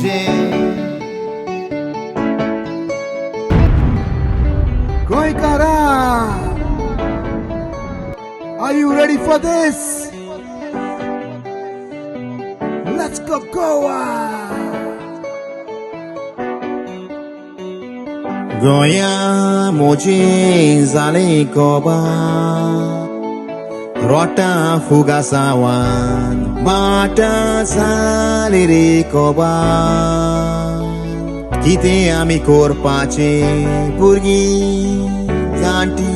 Moje. Koi Kara, are you ready for this? Let's go Goa. Goya Moje Zale Koba Rota Fugasawan Mata Salire Koba Kite ami korpache Purgi Zanti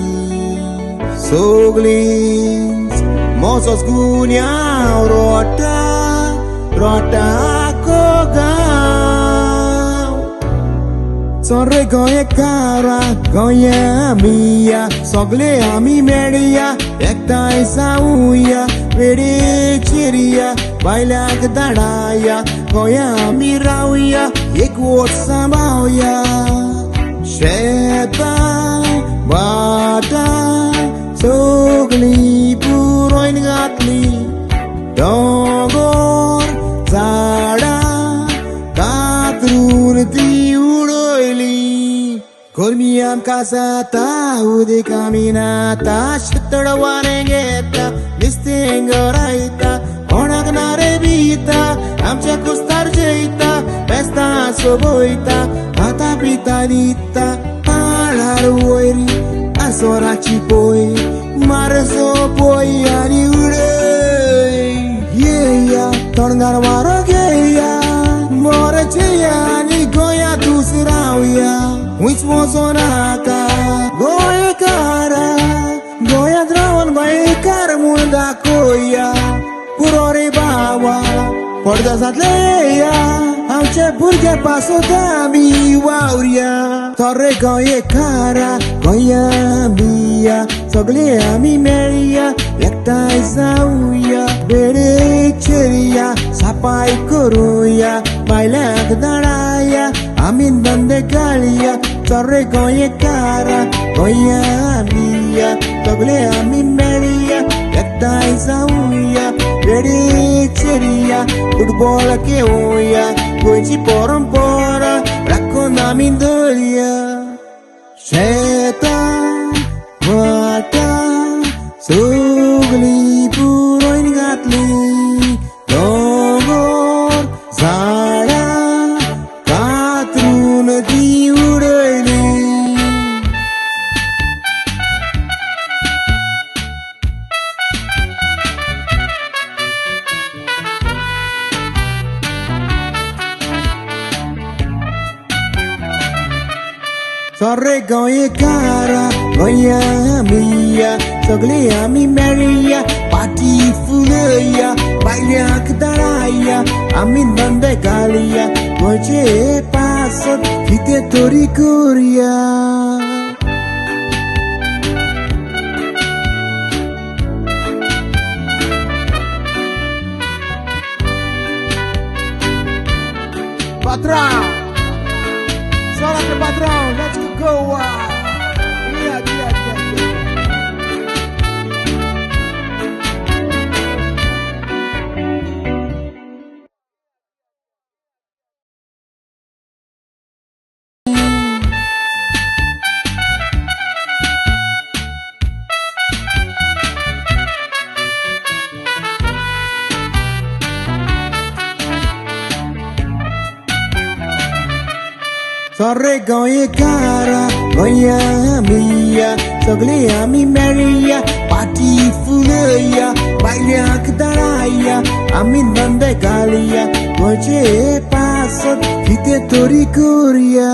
Soglins Mosos Gunya Rota Koga Sorre goye kara, goye mia, sogle ami media, ekta isa uya, vede chiria, bailak dadaya, goye ami rauya, ek vot samauya, sheta, bata, sogli puroin gatli, dogor, zada, katrun tiudo. Kolmiam kasata ude kaminata shitadwanengeta listingoraita onagnare vita amcha kustar jeita pesta soboita mata pita dita alaruiri asora chipoi marso poi ani ude yeah tongar maro geya more cheya ni goya dusrauya which was on aka goya kara goya drawan bai kar munda koya purore bawa porda satleya amche burge paso dami wauria torre goya kara goya mia sogle ami meria ekta sauya bere cheria sapai koruya bailak daraya amin bande galia torre goye kara goya mia togle ami meria ekta sauya bere cheria football ke oya goji porompora rakon amin dolia sheta wata sugli puroin gatli dogor zara katrun diudeli Sorre goye kara goya mia sogle ami meria party fuleya bailak daraya amin bande galia goje pasot kite tori kuria Patrão Sola que patrão, let's go Goa. Yeah. Sorre goye kara, goya mia, sogle ami meria, party fuleya, bailak daraya, amin bande galia, goje pasot, kite tori kuria.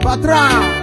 Patrão